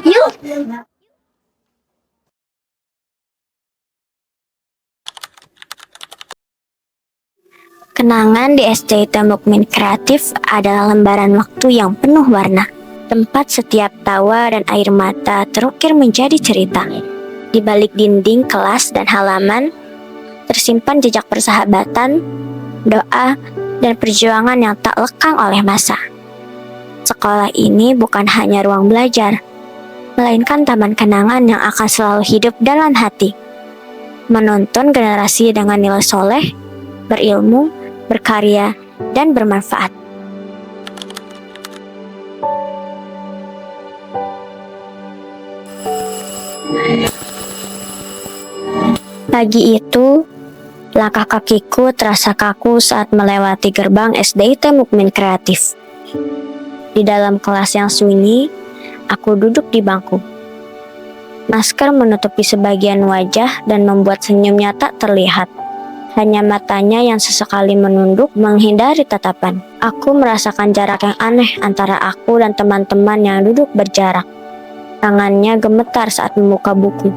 Yuk. Kenangan di SD Mukmin Kreatif adalah lembaran waktu yang penuh warna. Tempat setiap tawa dan air mata terukir menjadi cerita. Di balik dinding kelas dan halaman, tersimpan jejak persahabatan, doa, dan perjuangan yang tak lekang oleh masa. Sekolah ini bukan hanya ruang belajar, melainkan taman kenangan yang akan selalu hidup dalam hati. Menuntun generasi dengan nilai soleh, berilmu, berkarya, dan bermanfaat. Pagi itu, langkah kakiku terasa kaku saat melewati gerbang SD Mukmin Kreatif. Di dalam kelas yang sunyi, aku duduk di bangku. Masker menutupi sebagian wajah dan membuat senyumnya tak terlihat. Hanya matanya yang sesekali menunduk menghindari tatapan. Aku merasakan jarak yang aneh antara aku dan teman-teman yang duduk berjarak. Tangannya gemetar saat membuka buku.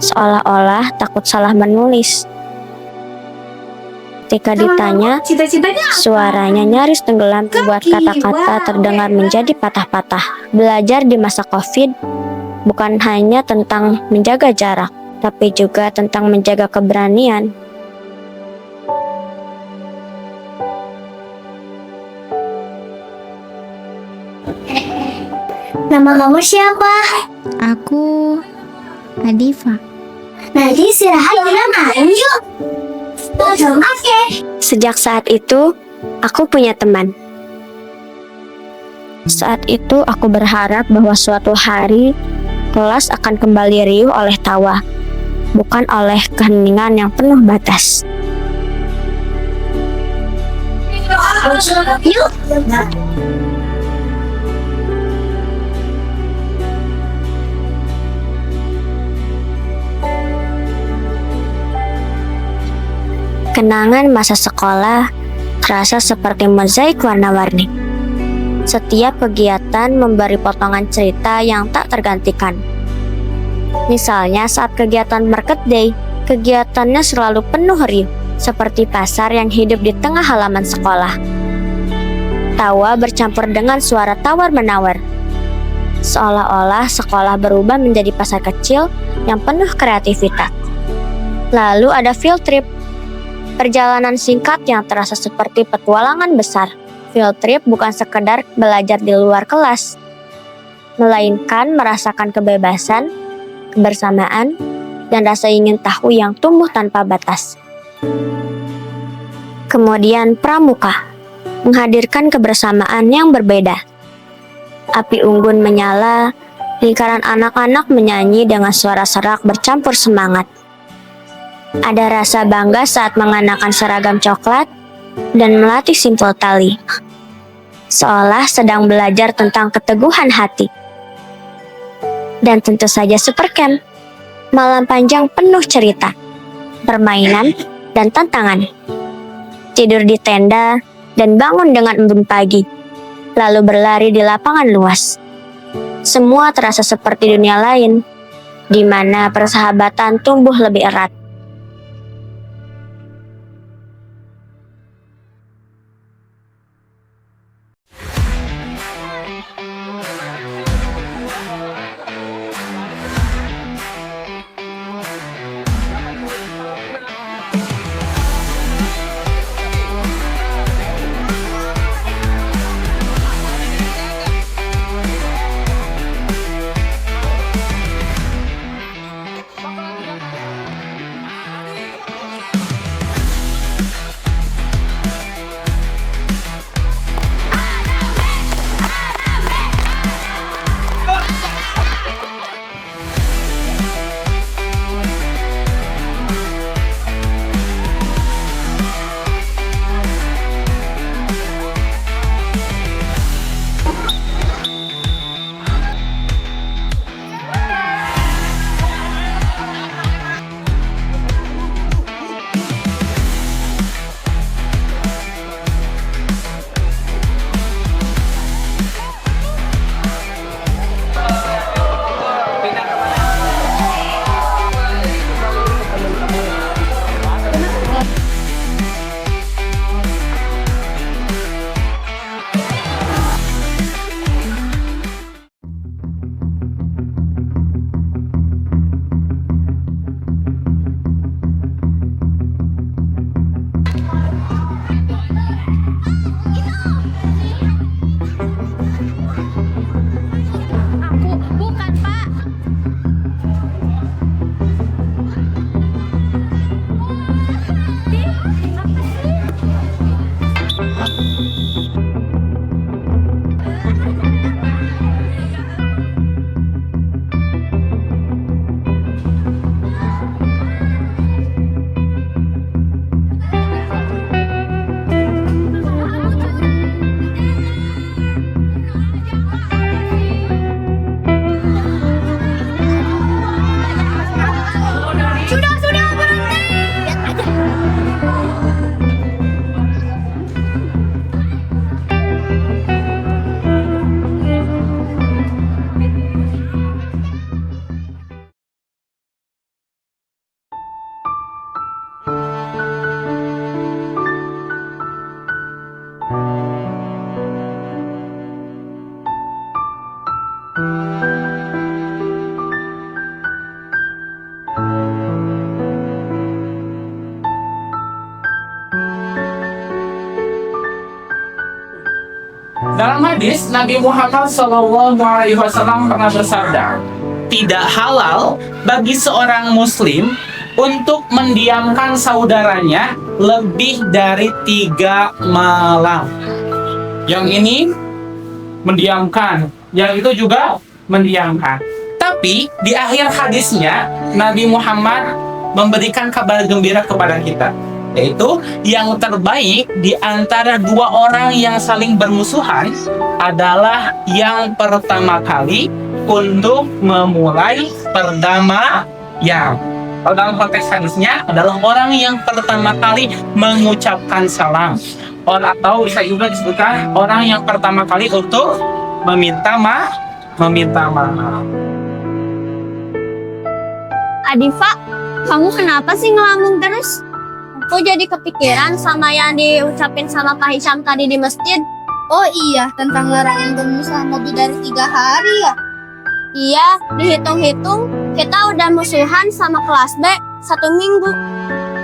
Seolah-olah takut salah menulis. Ketika ditanya, suaranya nyaris tenggelam membuat kata-kata terdengar menjadi patah-patah. Belajar di masa COVID bukan hanya tentang menjaga jarak, tapi juga tentang menjaga keberanian. Nama kamu siapa? Aku Adifa. Nanti istirahat kita main yuk. Oke. Sejak saat itu, aku punya teman. Saat itu aku berharap bahwa suatu hari kelas akan kembali riuh oleh tawa, bukan oleh keheningan yang penuh batas. Yuk. Kenangan masa sekolah terasa seperti mozaik warna-warni. Setiap kegiatan memberi potongan cerita yang tak tergantikan. Misalnya saat kegiatan Market Day, kegiatannya selalu penuh riuh, seperti pasar yang hidup di tengah halaman sekolah. Tawa bercampur dengan suara tawar-menawar. Seolah-olah sekolah berubah menjadi pasar kecil yang penuh kreativitas. Lalu ada field trip. Perjalanan singkat yang terasa seperti petualangan besar. Field trip bukan sekedar belajar di luar kelas, melainkan merasakan kebebasan, kebersamaan, dan rasa ingin tahu yang tumbuh tanpa batas. Kemudian pramuka, menghadirkan kebersamaan yang berbeda. Api unggun menyala, lingkaran anak-anak menyanyi dengan suara serak bercampur semangat. Ada rasa bangga saat mengenakan seragam coklat dan melatih simpul tali. Seolah sedang belajar tentang keteguhan hati. Dan tentu saja super camp, malam panjang penuh cerita, permainan, dan tantangan. Tidur di tenda dan bangun dengan embun pagi, lalu berlari di lapangan luas. Semua terasa seperti dunia lain, di mana persahabatan tumbuh lebih erat. Dalam hadis, Nabi Muhammad SAW pernah bersabda, tidak halal bagi seorang muslim untuk mendiamkan saudaranya lebih dari 3 malam. Yang ini mendiamkan, yang itu juga mendiamkan. Tapi di akhir hadisnya, Nabi Muhammad memberikan kabar gembira kepada kita, yaitu yang terbaik di antara 2 orang yang saling bermusuhan adalah yang pertama kali untuk memulai perdamaian. Kalau dalam konteks hadisnya adalah orang yang pertama kali mengucapkan salam, atau bisa juga disebutkan orang yang pertama kali untuk meminta maaf. Adifa, kamu kenapa sih ngelamun terus? Aku jadi kepikiran sama yang diucapin sama Pak Hisham tadi di masjid. Oh iya, tentang larangan bermusuhan lebih dari 3 hari ya? Iya, dihitung-hitung kita udah musuhan sama kelas B 1 minggu.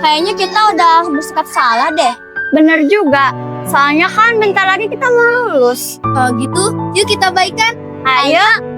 Kayaknya kita udah bersikap salah deh. Bener juga, soalnya kan bentar lagi kita mau lulus. Kalau gitu, yuk kita baikan. Ayo.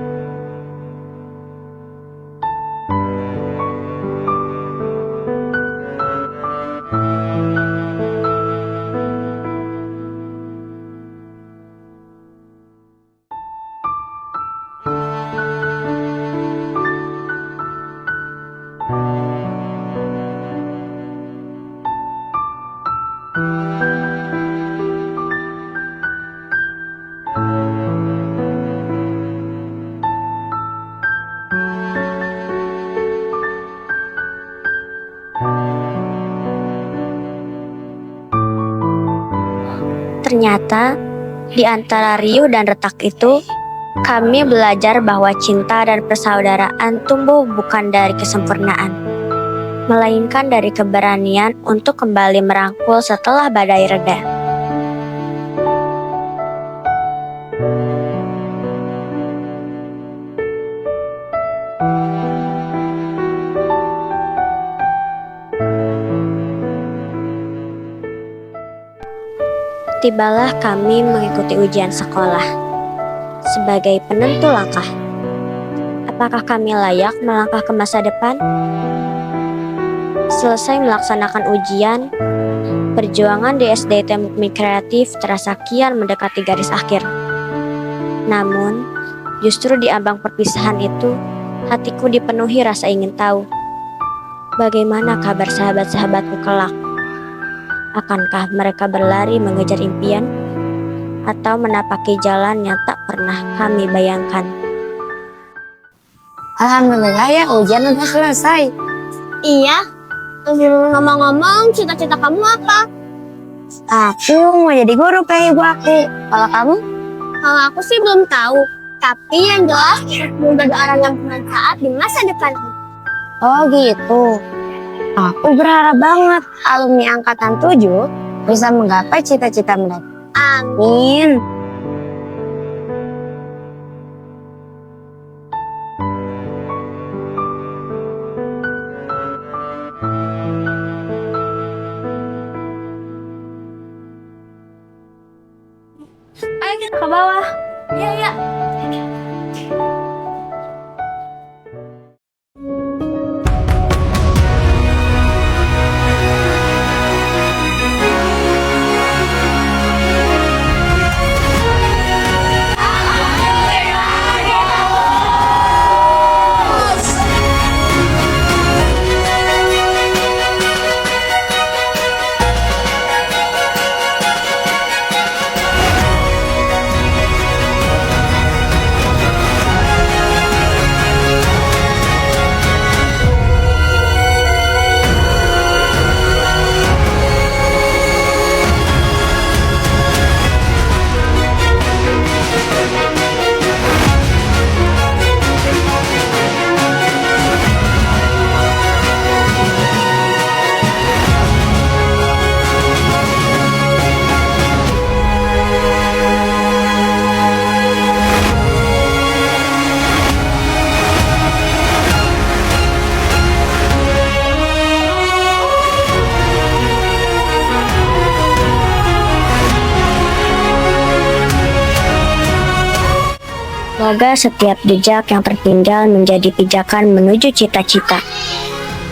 Ternyata, di antara riuh dan retak itu, kami belajar bahwa cinta dan persaudaraan tumbuh bukan dari kesempurnaan, melainkan dari keberanian untuk kembali merangkul setelah badai reda. Tibalah kami mengikuti ujian sekolah sebagai penentu langkah. Apakah kami layak melangkah ke masa depan? Selesai melaksanakan ujian, perjuangan di SD Teknik Kreatif terasa kian mendekati garis akhir. Namun, justru di ambang perpisahan itu, hatiku dipenuhi rasa ingin tahu. Bagaimana kabar sahabat-sahabatku kelak? Akankah mereka berlari mengejar impian atau menapaki jalan yang tak pernah kami bayangkan? Alhamdulillah ya, ujian udah selesai. Iya, ngomong-ngomong, cita-cita kamu apa? Aku mau jadi guru kayak ibu aku. Kalau kamu? Kalau aku sih belum tahu, tapi yang jelas mau jadi orang yang bermanfaat di masa depan. Oh gitu. Aku berharap banget alumni angkatan 7 bisa menggapai cita-cita mereka. Amin. Ayo kita ke bawah. Iya, iya. Semoga setiap jejak yang tertinggal menjadi pijakan menuju cita-cita.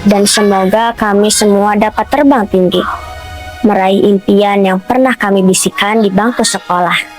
Dan semoga kami semua dapat terbang tinggi, meraih impian yang pernah kami bisikan di bangku sekolah.